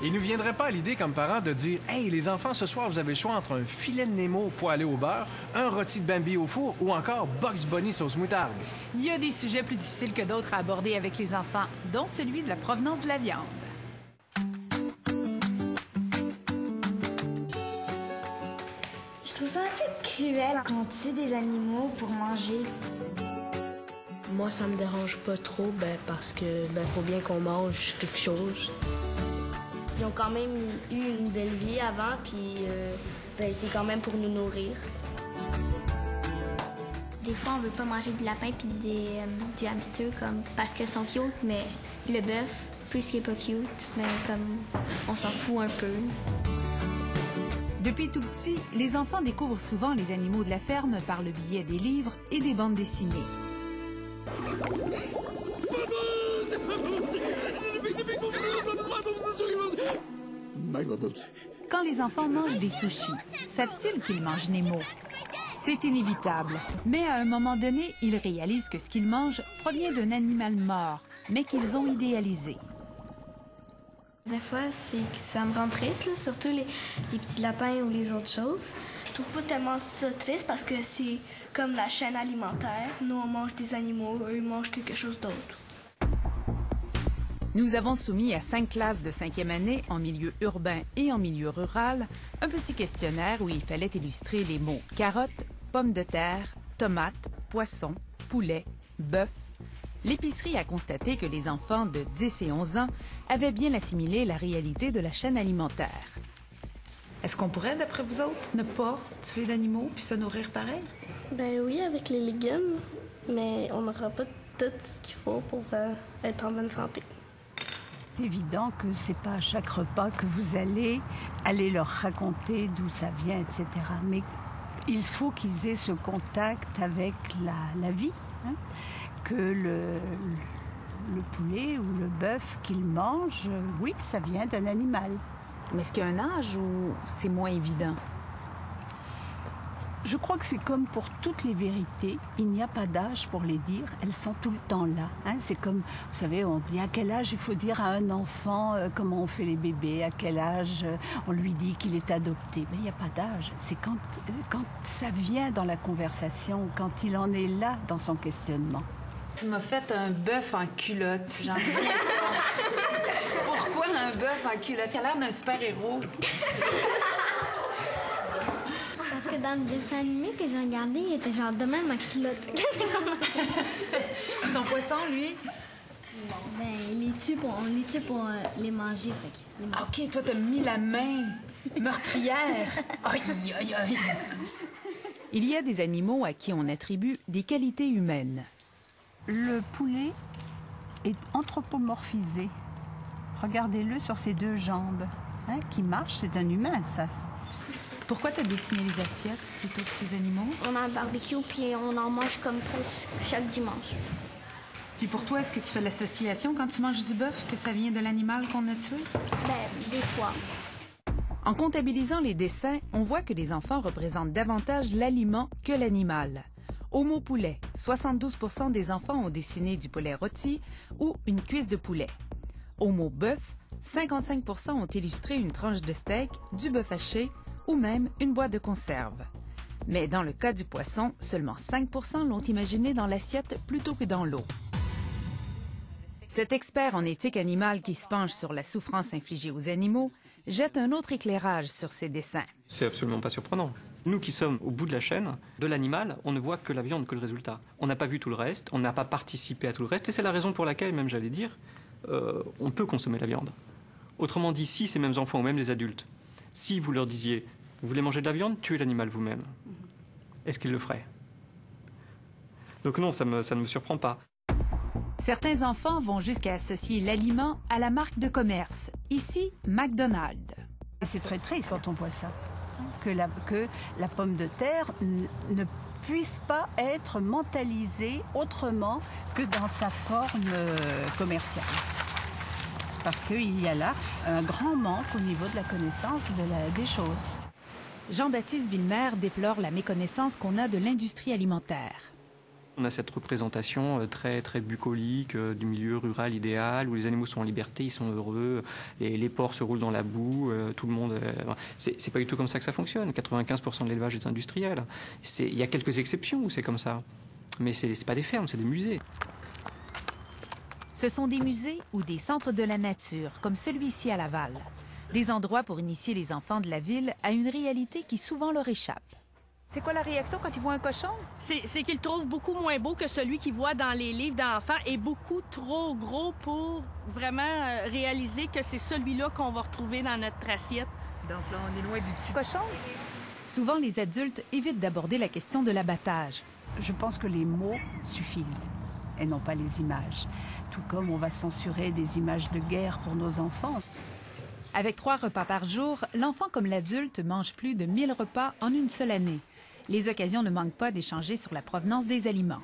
Et il nous viendrait pas à l'idée comme parents de dire « Hey, les enfants, ce soir, vous avez le choix entre un filet de Nemo poêlé au beurre, un rôti de Bambi au four ou encore Bugs Bunny sauce moutarde. » Il y a des sujets plus difficiles que d'autres à aborder avec les enfants, dont celui de la provenance de la viande. Je trouve ça un peu cruel quand on tue des animaux pour manger. Moi, ça me dérange pas trop, parce que faut bien qu'on mange quelque chose. Ils ont quand même eu une belle vie avant, puis c'est quand même pour nous nourrir. Des fois, on veut pas manger du lapin puis du hamster parce qu'elles sont cute, mais le bœuf, puisqu'il est pas cute, on s'en fout un peu. Depuis tout petit, les enfants découvrent souvent les animaux de la ferme par le biais des livres et des bandes dessinées. Quand les enfants mangent des sushis, savent-ils qu'ils mangent Nemo? C'est inévitable, mais à un moment donné, ils réalisent que ce qu'ils mangent provient d'un animal mort, mais qu'ils ont idéalisé. Des fois, c'est que ça me rend triste, là, surtout les petits lapins ou les autres choses. Je trouve pas tellement ça triste parce que c'est comme la chaîne alimentaire. Nous, on mange des animaux, eux, ils mangent quelque chose d'autre. Nous avons soumis à 5 classes de 5e année, en milieu urbain et en milieu rural, un petit questionnaire où il fallait illustrer les mots carottes, pommes de terre, tomates, poisson, poulet, bœuf. L'épicerie a constaté que les enfants de 10 et 11 ans avaient bien assimilé la réalité de la chaîne alimentaire. Est-ce qu'on pourrait, d'après vous autres, ne pas tuer d'animaux puis se nourrir pareil? Ben oui, avec les légumes, mais on n'aura pas tout ce qu'il faut pour être en bonne santé. C'est évident que c'est pas à chaque repas que vous allez aller leur raconter d'où ça vient, etc. Mais il faut qu'ils aient ce contact avec la vie, hein, que le poulet ou le bœuf qu'ils mangent, oui, ça vient d'un animal. Mais est-ce qu'il y a un âge où c'est moins évident? Je crois que c'est comme pour toutes les vérités, il n'y a pas d'âge pour les dire, elles sont tout le temps là. Hein. C'est comme, vous savez, on dit à quel âge il faut dire à un enfant comment on fait les bébés, à quel âge on lui dit qu'il est adopté. Mais il n'y a pas d'âge, c'est quand ça vient dans la conversation, quand il en est là dans son questionnement. Tu m'as fait un bœuf en culotte, j'en reviens pas. Pourquoi un bœuf en culotte? Il a l'air d'un super-héros. Parce que dans le dessin animé que j'ai regardé, il était genre de même en culotte. Qu'est-ce qu'on a? Ton poisson, lui? Ben, on les tue pour les manger. OK, toi, t'as mis la main meurtrière. Aïe, aïe, aïe. Il y a des animaux à qui on attribue des qualités humaines. Le poulet est anthropomorphisé. Regardez-le sur ses 2 jambes, hein, qui marche, c'est un humain, ça. Pourquoi t'as dessiné les assiettes plutôt que les animaux? On a un barbecue, puis on en mange comme presque chaque dimanche. Puis pour toi, est-ce que tu fais l'association quand tu manges du bœuf que ça vient de l'animal qu'on a tué? Ben, des fois. En comptabilisant les dessins, on voit que les enfants représentent davantage l'aliment que l'animal. Au mot poulet, 72% des enfants ont dessiné du poulet rôti ou une cuisse de poulet. Au mot bœuf, 55% ont illustré une tranche de steak, du bœuf haché ou même une boîte de conserve. Mais dans le cas du poisson, seulement 5% l'ont imaginé dans l'assiette plutôt que dans l'eau. Cet expert en éthique animale qui se penche sur la souffrance infligée aux animaux jette un autre éclairage sur ces dessins. C'est absolument pas surprenant. Nous qui sommes au bout de la chaîne de l'animal, on ne voit que la viande, que le résultat. On n'a pas vu tout le reste, on n'a pas participé à tout le reste, et c'est la raison pour laquelle, même j'allais dire, on peut consommer la viande. Autrement dit, si ces mêmes enfants ou même les adultes, si vous leur disiez, vous voulez manger de la viande, tuez l'animal vous-même, est-ce qu'ils le feraient? Donc non, ça ne me surprend pas. Certains enfants vont jusqu'à associer l'aliment à la marque de commerce, ici McDonald's. C'est très triste quand on voit ça, que la pomme de terre ne puisse pas être mentalisée autrement que dans sa forme commerciale. Parce qu'il y a là un grand manque au niveau de la connaissance des choses. Jean-Baptiste Villemer déplore la méconnaissance qu'on a de l'industrie alimentaire. On a cette représentation très, très bucolique du milieu rural idéal où les animaux sont en liberté, ils sont heureux, les porcs se roulent dans la boue, tout le monde... C'est pas du tout comme ça que ça fonctionne. 95% de l'élevage est industriel. Il y a quelques exceptions où c'est comme ça. Mais c'est pas des fermes, c'est des musées. Ce sont des musées ou des centres de la nature, comme celui-ci à Laval. Des endroits pour initier les enfants de la ville à une réalité qui souvent leur échappe. C'est quoi la réaction quand ils voient un cochon? C'est qu'ils le trouvent beaucoup moins beau que celui qu'ils voient dans les livres d'enfants et beaucoup trop gros pour vraiment réaliser que c'est celui-là qu'on va retrouver dans notre assiette. Donc là, on est loin du petit cochon. Souvent, les adultes évitent d'aborder la question de l'abattage. Je pense que les mots suffisent et non pas les images. Tout comme on va censurer des images de guerre pour nos enfants. Avec 3 repas par jour, l'enfant comme l'adulte mange plus de 1000 repas en une seule année. Les occasions ne manquent pas d'échanger sur la provenance des aliments.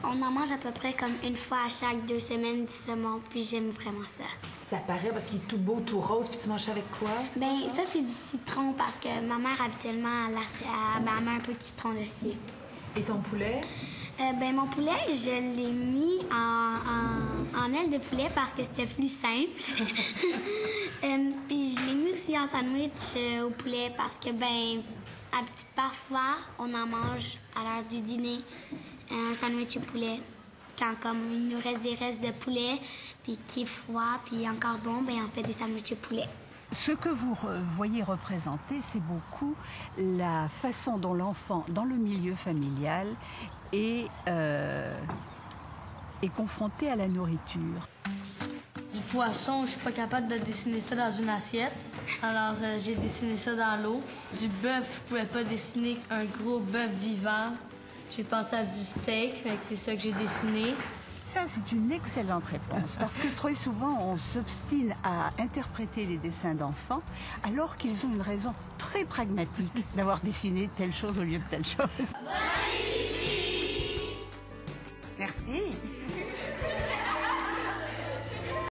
On en mange à peu près comme une fois à chaque 2 semaines du saumon, puis j'aime vraiment ça. Ça paraît parce qu'il est tout beau, tout rose, puis tu manges avec quoi? Ben ça, c'est du citron parce que ma mère habituellement, elle met un peu de citron dessus. Et ton poulet? Ben mon poulet, je l'ai mis en aile de poulet parce que c'était plus simple. Puis je l'ai mis aussi en sandwich au poulet parce que, parfois, on en mange à l'heure du dîner, un sandwich au poulet. Quand comme il nous reste des restes de poulet, puis qui est froid, puis encore bon, on fait des sandwichs au poulet. Ce que vous voyez représenter, c'est beaucoup la façon dont l'enfant, dans le milieu familial, est confronté à la nourriture. Du poisson, je suis pas capable de dessiner ça dans une assiette. Alors, j'ai dessiné ça dans l'eau. Du bœuf, je pouvais pas dessiner un gros bœuf vivant. J'ai pensé à du steak, c'est ça que j'ai dessiné. Ça, c'est une excellente réponse, parce que très souvent, on s'obstine à interpréter les dessins d'enfants, alors qu'ils ont une raison très pragmatique d'avoir dessiné telle chose au lieu de telle chose. Merci.